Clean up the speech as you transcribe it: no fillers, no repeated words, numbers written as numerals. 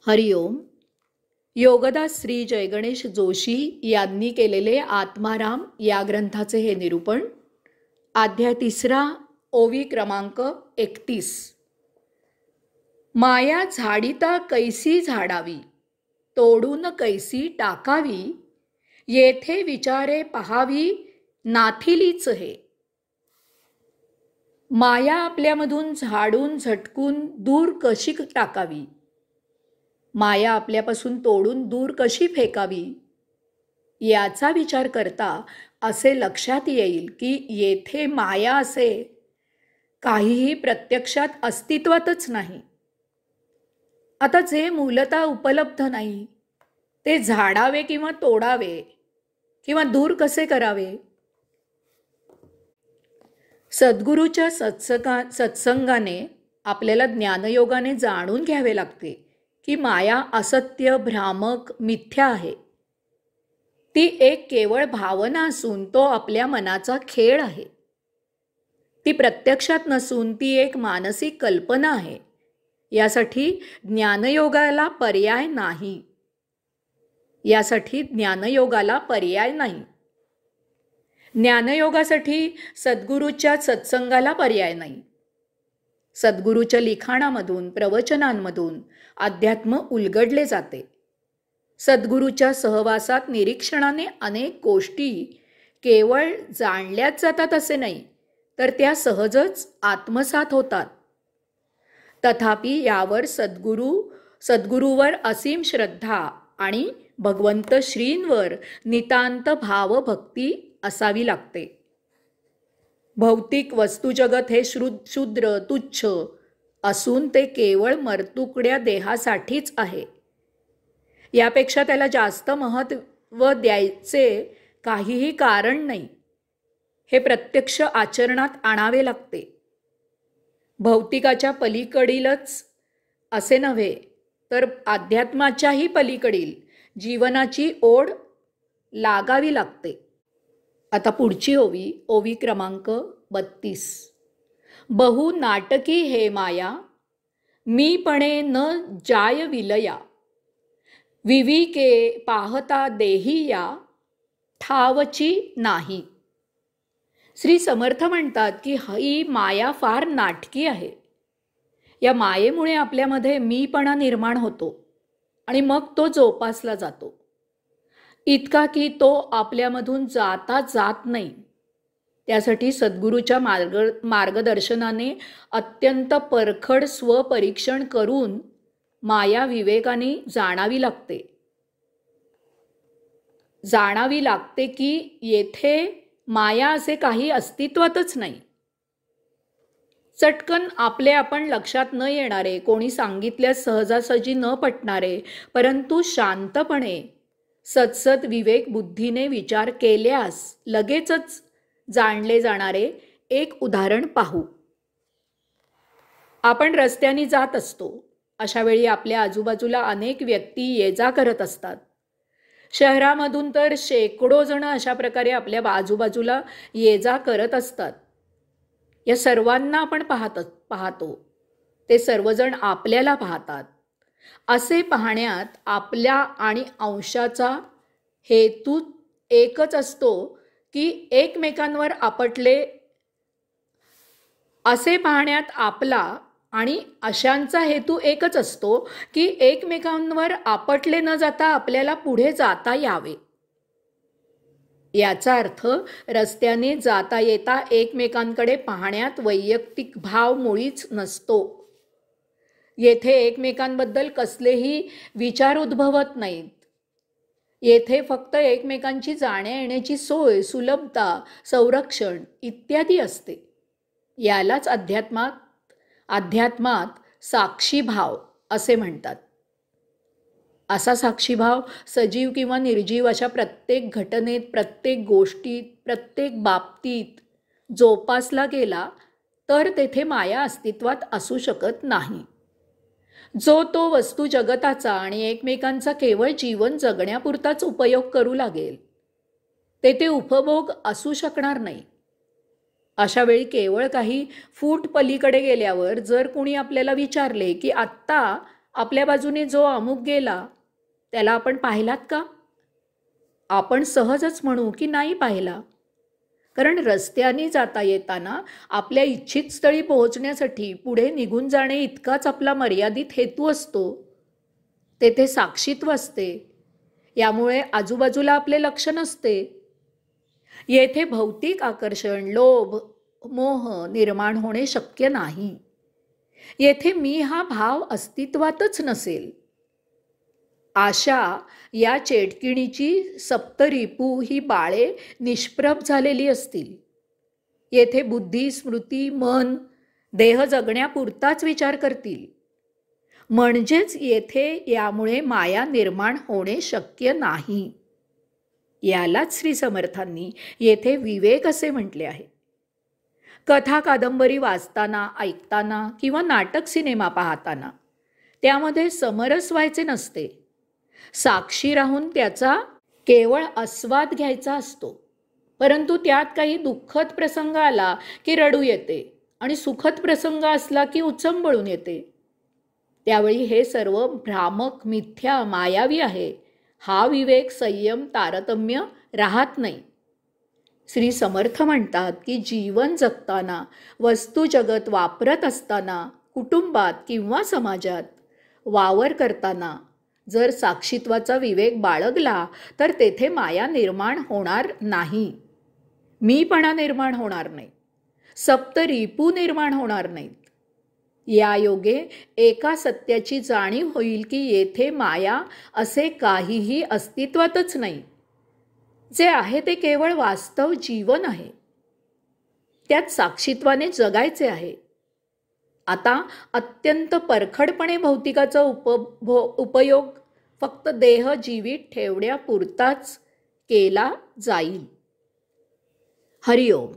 हरिओम. योगदास श्री जयगणेश जोशी यांनी केलेले आत्माराम या ग्रंथाचे हे निरूपण. अध्याय 3, ओवी क्रमांक 31. माया झाडिता कैसी झाडावी, तोडून कैसी टाकावी, येथे विचारे पहावी नाथिलीच हे. माया आपल्यामधून झाडून झटकून दूर कशी टाकावी, माया आपल्यापासून तोडून दूर कशी फेकावी, याचा विचार करता असे लक्षात येईल की येथे माया असे काहीही प्रत्यक्षात अस्तित्वातच नाही. आता जे मूलतः उपलब्ध नाही ते झाडावे किंवा तोडावे किंवा दूर कसे करावे. सद्गुरूच्या सत्संगाने आपल्याला ज्ञानयोगाने जाणून घ्यावे लागते की माया असत्य, भ्रामक, मिथ्या आहे. ती एक केवळ भावना असून तो आपल्या मनाचा खेळ आहे. ती प्रत्यक्षात नसून ती एक मानसिक कल्पना आहे. यासाठी ज्ञानयोगाला पर्याय नाही. ज्ञानयोगासाठी सद्गुरूच्या सत्संगाला पर्याय नाही. सद्गुरूच्या लिखाणामधून, प्रवचनांमधून अध्यात्म उलगडले जाते. सद्गुरूच्या सहवासात निरीक्षणाने अनेक गोष्टी केवळ जाणल्याच जातात असे नाही, तर त्या सहजच आत्मसात होतात. तथापि यावर सद्गुरूवर असीम श्रद्धा आणि भगवंत श्रींवर नितांत भावभक्ती असावी लागते. भौतिक वस्तुजगत हे शूद्र, तुच्छ असून ते केवळ मरतुकड्या देहासाठीच आहे. यापेक्षा त्याला जास्त महत्त्व द्यायचे काहीही कारण नाही. हे प्रत्यक्ष आचरणात आणावे लागते. भौतिकाच्या पलीकडीलच असे नव्हे, तर अध्यात्माच्याही पलीकडील जीवनाची ओढ लागावी लागते. आता पुढची ओवी, ओवी क्रमांक 32. बहु नाटकी हे माया, मीपणे न जाय विलया, विविके पाहता देही या, ठावची नाही. श्री समर्थ म्हणतात की ही माया फार नाटकी आहे. या मायेमुळे आपल्यामध्ये मीपणा निर्माण होतो आणि मग तो जोपासला जातो. इतका की तो आपल्यामधून जाता जात नाही. त्यासाठी सद्गुरूच्या मार्गदर्शनाने अत्यंत परखड स्वपरीक्षण करून माया विवेकाने जाणावी लागते की येथे माया असे काही अस्तित्वातच नाही. चटकन आपण लक्षात न येणारे, कोणी सांगितल्यास सहजासहजी न पटणारे, परंतु शांतपणे सत्सद विवेक बुद्धीने विचार केल्यास लगेचच जाणले जाणारे एक उदाहरण पाहू. आपण रस्त्याने जात असतो. अशा वेळी आपल्या आजूबाजूला अनेक व्यक्ती ये जा करत असतात. शहरामधून तर शेकडो जण अशा प्रकारे आपल्या आजूबाजूला ये जा करत असतात. या सर्वांना आपण पाहतो. ते सर्वजण आपल्याला पाहतात. असे पाहण्यात आपल्या आणि अंशाचा हेतू एकच असतो की एकमेकांवर आपटले. असे पाहण्यात आपला आणि अशांचा हेतू एकच असतो की एकमेकांवर आपटले न जाता आपल्याला पुढे जाता यावे. याचा अर्थ रस्त्याने जाता येता एकमेकांकडे पाहण्यात वैयक्तिक भाव मुळीच नसतो. येथे एकमेकांबद्दल कसलेही विचार उद्भवत नाहीत. येथे फक्त एकमेकांची जाण्या येण्याची सोय, सुलभता, संरक्षण इत्यादी असते. यालाच अध्यात्मात साक्षीभाव असे म्हणतात. असा साक्षीभाव सजीव किंवा निर्जीव अशा प्रत्येक घटनेत, प्रत्येक गोष्टीत, प्रत्येक बाबतीत जोपासला गेला तर तेथे माया अस्तित्वात असू शकत नाही. जो तो वस्तू जगताचा आणि एकमेकांचा केवळ जीवन जगण्यापुरताच उपयोग करू लागेल, तेथे उपभोग असू शकणार नाही. अशा वेळी केवळ काही फूट पलीकडे गेल्यावर जर कोणी आपल्याला विचारले की आत्ता आपल्या बाजूने जो अमुक गेला त्याला आपण पाहिलात का? आपण सहजच म्हणू की नाही पाहिला. कारण रस्त्याने जाता येताना आपल्या इच्छित स्थळी पोहोचण्यासाठी पुढे निघून जाणे इतकाच आपला मर्यादित हेतू असतो. तेथे साक्षीत्व असते. यामुळे आजूबाजूला आपले लक्ष नसते. येथे भौतिक आकर्षण, लोभ, मोह निर्माण होणे शक्य नाही. येथे मी हा भाव अस्तित्वातच नसेल. आशा या चेटकिणीची सप्तरिपू ही बाळे निष्प्रभ झालेली असतील. येथे बुद्धी, स्मृती, मन, देह जगण्यापुरताच विचार करतील. म्हणजेच येथे यामुळे माया निर्माण होणे शक्य नाही. यालाच श्री समर्थांनी येथे विवेक असे म्हटले आहे. कथा कादंबरी वाचताना, ऐकताना किंवा नाटक सिनेमा पाहताना त्यामध्ये समरस व्हायचे नसते. साक्षी राहून त्याचा केवळ आस्वाद घ्यायचा असतो. परंतु त्यात काही दुःखद प्रसंग आला की रडू येते आणि सुखद प्रसंग असला की उचंबळून येते. त्यावेळी हे सर्व भ्रामक, मिथ्या, मायावी आहे. हा विवेक, संयम, तारतम्य राहत नाही. श्री समर्थ म्हणतात की जीवन जगताना, वस्तू जगत वापरत असताना, कुटुंबात किंवा समाजात वावर करताना जर साक्षीत्वाचा विवेक बाळगला तर तेथे माया निर्माण होणार नाही. मीपणा निर्माण होणार नाही. सप्तरिपू निर्माण होणार नाहीत. या योगे एका सत्याची जाणीव होईल की येथे माया असे काहीही अस्तित्वातच नाही. जे आहे ते केवळ वास्तव जीवन आहे. त्यात साक्षीत्वाने जगायचे आहे. आता अत्यंत परखडपणे भौतिकाचा उपयोग फक्त देह जीवित ठेवण्यापुरताच केला जाईल. हरिओम.